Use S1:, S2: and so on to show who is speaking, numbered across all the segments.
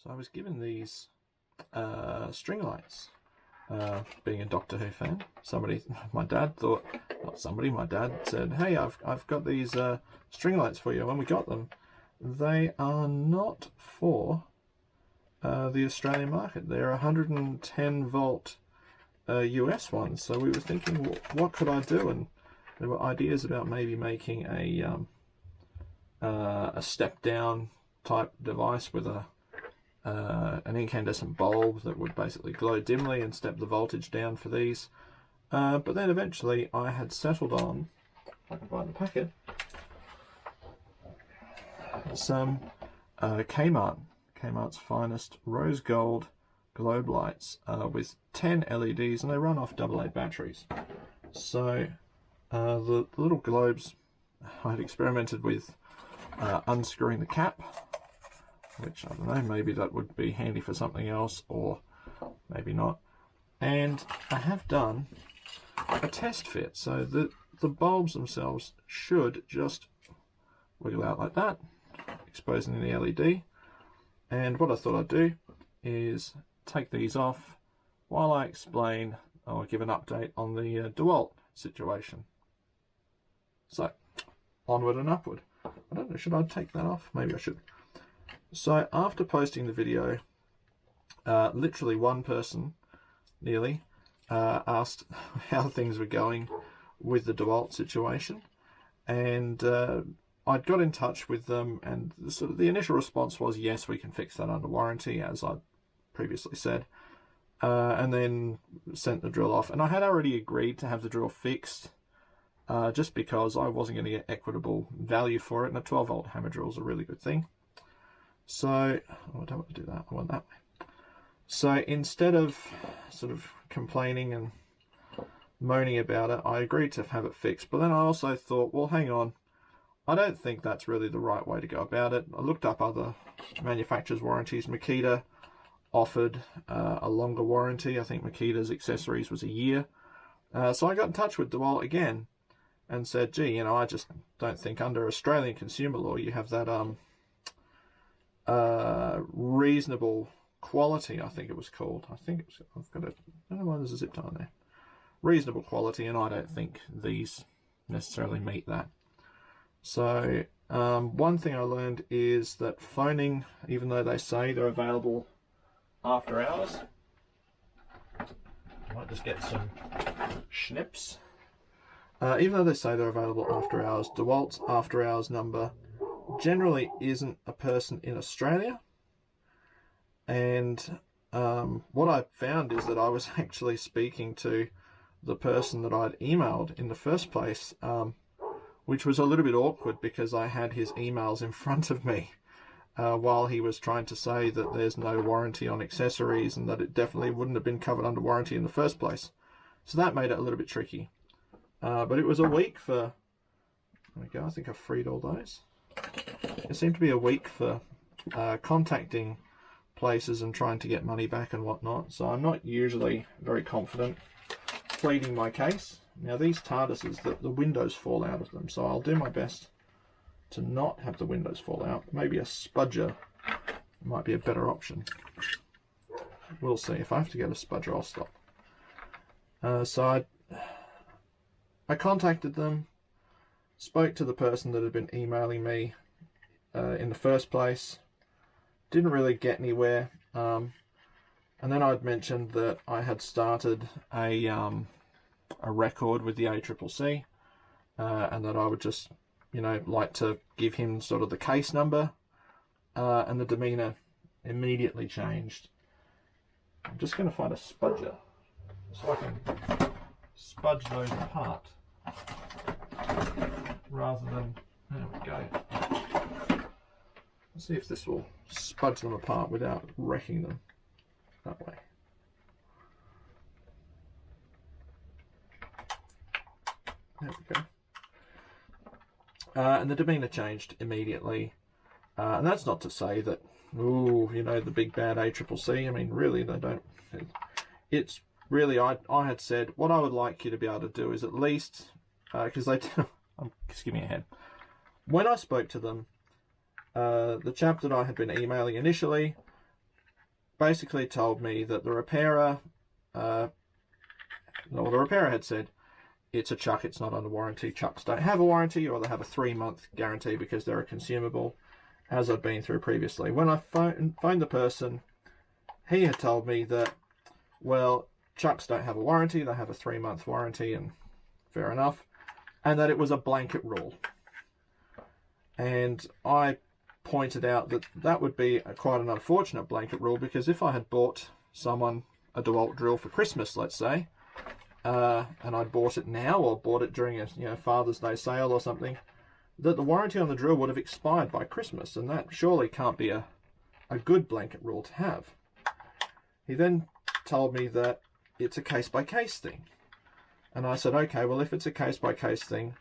S1: So I was given these string lights. Being a Doctor Who fan, my dad said, "Hey, I've got these string lights for you." When we got them, they are not for the Australian market. They're 110 volt US ones. So we were thinking, what could I do? And there were ideas about maybe making a step down type device with an incandescent bulb that would basically glow dimly and step the voltage down for these. But then eventually I had settled on, if I can find the packet, some Kmart's finest rose gold globe lights with 10 LEDs, and they run off AA batteries. So the little globes, I had experimented with unscrewing the cap, which I don't know, maybe that would be handy for something else, or maybe not. And I have done a test fit, so the bulbs themselves should just wiggle out like that, exposing the LED. And what I thought I'd do is take these off while I explain or give an update on the Dewalt situation. So, onward and upward. I don't know, should I take that off? Maybe I should. So after posting the video, literally one person, nearly, asked how things were going with the Dewalt situation, and I'd got in touch with them, and sort of the initial response was, yes, we can fix that under warranty, as I previously said, and then sent the drill off. And I had already agreed to have the drill fixed, just because I wasn't going to get equitable value for it, and a 12 volt hammer drill is a really good thing. So, I don't want to do that, I want that way. So instead of sort of complaining and moaning about it, I agreed to have it fixed. But then I also thought, well, hang on, I don't think that's really the right way to go about it. I looked up other manufacturers' warranties. Makita offered a longer warranty. I think Makita's accessories was a year. So I got in touch with Dewalt again and said, gee, I just don't think under Australian consumer law you have that reasonable quality, I think it was called. I don't know why there's a zip tie on there. Reasonable quality, and I don't think these necessarily meet that. So one thing I learned is that phoning, even though they say they're available after hours, I might just get some schnips. Even though they say they're available after hours, Dewalt's after hours number generally isn't a person in Australia. And what I found is that I was actually speaking to the person that I'd emailed in the first place, which was a little bit awkward because I had his emails in front of me while he was trying to say that there's no warranty on accessories and that it definitely wouldn't have been covered under warranty in the first place. So that made it a little bit tricky. But it was a week for, there we go, I think I freed all those. It seemed to be a week for contacting places and trying to get money back and whatnot. So I'm not usually very confident pleading my case. Now these TARDISes, the windows fall out of them, so I'll do my best to not have the windows fall out. Maybe a spudger might be a better option. We'll see. If I have to get a spudger, I'll stop. So I contacted them, spoke to the person that had been emailing me in the first place, didn't really get anywhere, and then I'd mentioned that I had started a record with the ACCC, and that I would just, like to give him sort of the case number, and the demeanour immediately changed. I'm just going to find a spudger so I can spudge those apart rather than, there we go. Let's see if this will spudge them apart without wrecking them that way. There we go. And the demeanour changed immediately. And that's not to say that, ooh, the big bad ACCC. I mean, really, they don't. It's really, I had said, what I would like you to be able to do is at least, because they, I'm skipping ahead. When I spoke to them, the chap that I had been emailing initially basically told me that the repairer, the repairer had said, it's a chuck, it's not under warranty. Chucks don't have a warranty, or they have a 3-month guarantee because they're a consumable, as I've been through previously. When I phoned the person, he had told me that, well, chucks don't have a warranty, they have a 3-month warranty, and fair enough, and that it was a blanket rule. And I pointed out that that would be quite an unfortunate blanket rule, because if I had bought someone a Dewalt drill for Christmas, let's say, and I'd bought it now, or bought it during a Father's Day sale or something, that the warranty on the drill would have expired by Christmas, and that surely can't be a good blanket rule to have. He then told me that it's a case-by-case thing. And I said, okay, well, if it's a case-by-case thing,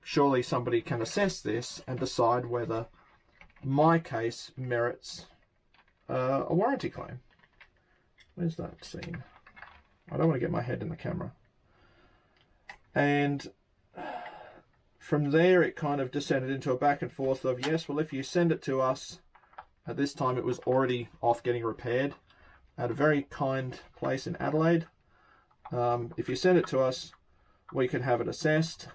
S1: surely somebody can assess this and decide whether my case merits a warranty claim. Where's that scene? I don't want to get my head in the camera. And from there, it kind of descended into a back and forth of, yes, well, if you send it to us, at this time it was already off getting repaired at a very kind place in Adelaide. If you send it to us, we could have it assessed.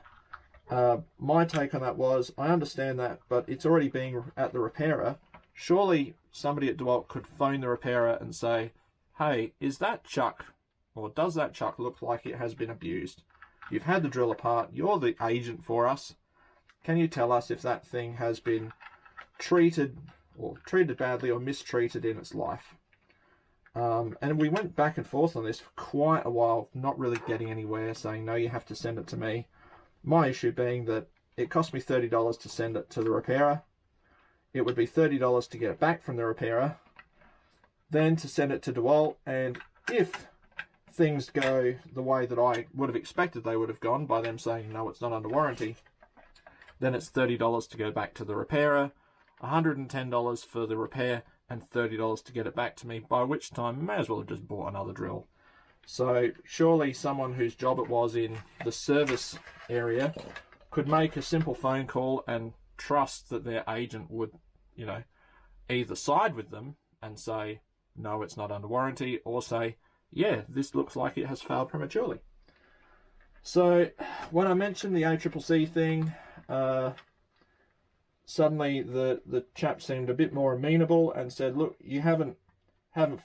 S1: My take on that was, I understand that, but it's already being at the repairer. Surely somebody at Dewalt could phone the repairer and say, hey, is that chuck, or does that chuck look like it has been abused? You've had the drill apart, you're the agent for us. Can you tell us if that thing has been treated badly or mistreated in its life? And we went back and forth on this for quite a while, not really getting anywhere, saying, no, you have to send it to me. My issue being that it cost me $30 to send it to the repairer. It would be $30 to get it back from the repairer, then to send it to Dewalt, and if things go the way that I would have expected they would have gone, by them saying, no, it's not under warranty, then it's $30 to go back to the repairer, $110 for the repair, and $30 to get it back to me, by which time I may as well have just bought another drill. So surely someone whose job it was in the service area could make a simple phone call and trust that their agent would, either side with them and say, no, it's not under warranty, or say, yeah, this looks like it has failed prematurely. So when I mentioned the ACCC thing, suddenly the chap seemed a bit more amenable and said, look, you haven't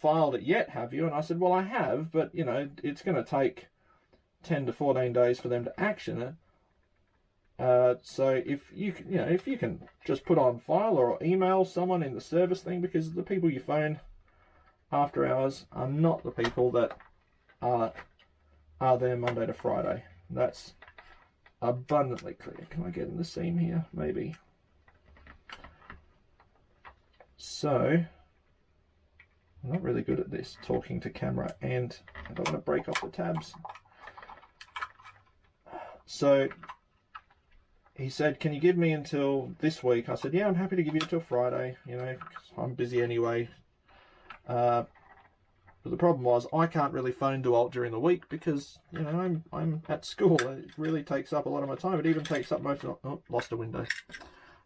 S1: filed it yet, have you? And I said, well, I have, but it's going to take 10 to 14 days for them to action it. So if you can just put on file or email someone in the service thing, because the people you phone after hours are not the people that are there Monday to Friday. That's abundantly clear. Can I get in the seam here? Maybe. So, I'm not really good at this, talking to camera, and I don't want to break off the tabs. So, he said, can you give me until this week? I said, yeah, I'm happy to give you until Friday, 'cause I'm busy anyway. But the problem was, I can't really phone Dewalt during the week because, I'm at school. It really takes up a lot of my time. It even takes up most of, lost a window.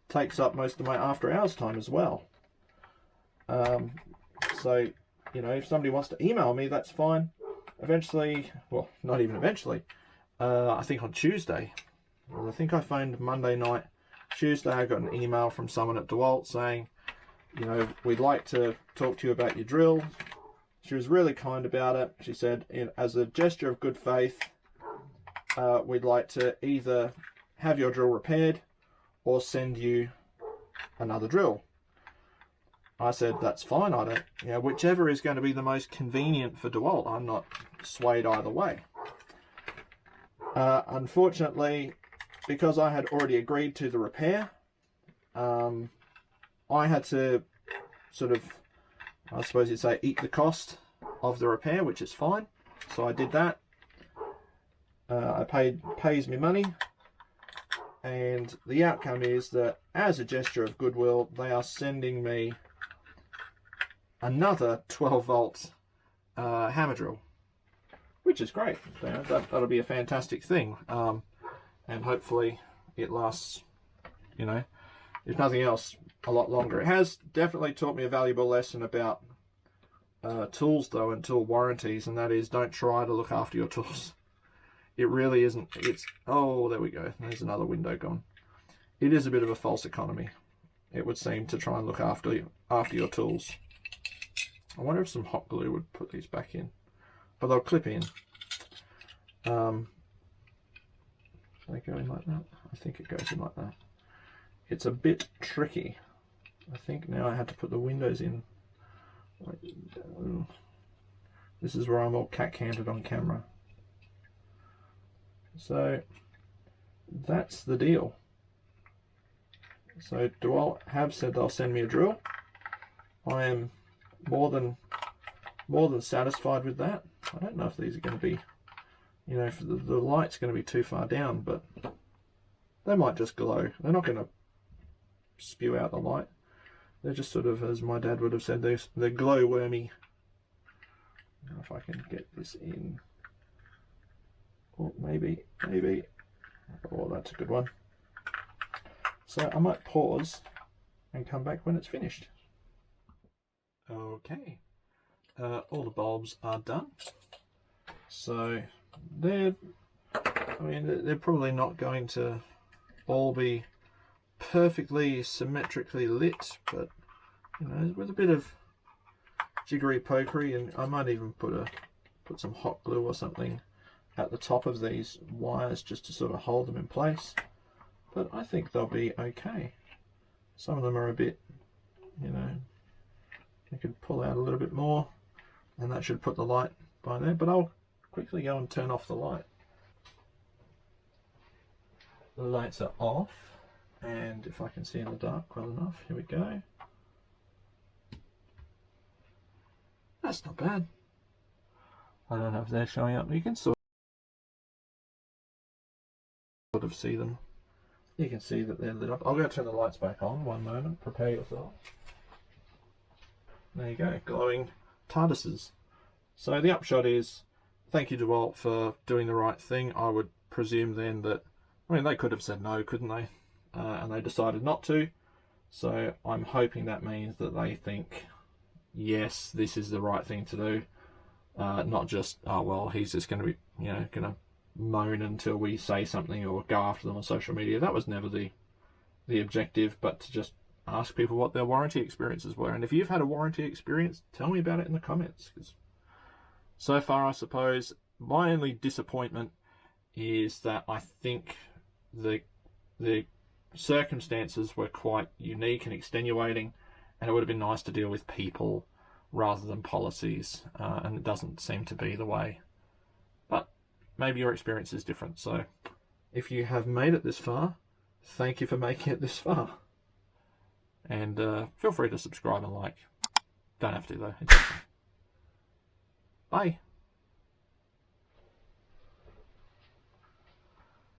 S1: Takes up most of my after hours time as well. So, if somebody wants to email me, that's fine. Eventually, well, not even eventually, I think on Tuesday, I think I phoned Monday night. Tuesday, I got an email from someone at Dewalt saying, we'd like to talk to you about your drill. She was really kind about it. She said, as a gesture of good faith, we'd like to either have your drill repaired or send you another drill. I said, that's fine. I don't, whichever is going to be the most convenient for Dewalt. I'm not swayed either way. Unfortunately, because I had already agreed to the repair, I had to sort of, I suppose you'd say, eat the cost of the repair, which is fine. So I did that. Pays me money. And the outcome is that, as a gesture of goodwill, they are sending me another 12-volt hammer drill, which is great. That'll be a fantastic thing. And hopefully it lasts, if nothing else, a lot longer. It has definitely taught me a valuable lesson about tools though, and tool warranties, and that is, don't try to look after your tools. It really isn't. It's, oh, there we go. There's another window gone. It is a bit of a false economy, it would seem, to try and look after your tools. I wonder if some hot glue would put these back in, but they'll clip in. They go in like that? I think it goes in like that. It's a bit tricky. I think now I had to put the windows in. This is where I'm all cat-handed on camera. So that's the deal. So Dewalt have said they'll send me a drill. I am more than satisfied with that. I don't know if these are going to be, you know, if the light's going to be too far down, but they might just glow. They're not going to spew out the light. They're just sort of, as my dad would have said, they're glow-wormy. Now if I can get this in. Oh, maybe. Oh, that's a good one. So I might pause and come back when it's finished. Okay. All the bulbs are done. So they're probably not going to all be perfectly symmetrically lit, but you know, with a bit of jiggery pokery, and I might even put some hot glue or something at the top of these wires just to sort of hold them in place. But I think they'll be okay. Some of them are a bit, you know, you could pull out a little bit more, and that should put the light by there. But I'll quickly go and turn off the light. The lights are off, and if I can see in the dark well enough, here we go. That's not bad. I don't know if they're showing up. You can sort of see them. You can see that they're lit up. I'll go turn the lights back on. One moment. Prepare yourself. There you go. Glowing TARDISes. So the upshot is, thank you Dewalt for doing the right thing. I would presume then that, I mean, they could have said no, couldn't they? And they decided not to. So I'm hoping that means that they think, yes, this is the right thing to do. Not just, oh well, he's just going to be, you know, going to moan until we say something or go after them on social media. That was never the objective, but to just ask people what their warranty experiences were. And if you've had a warranty experience, tell me about it in the comments. Because so far, I suppose, my only disappointment is that I think the circumstances were quite unique and extenuating, and it would have been nice to deal with people rather than policies, and it doesn't seem to be the way. But maybe your experience is different. So if you have made it this far, thank you for making it this far. And feel free to subscribe and like. Don't have to though. It's okay. Bye.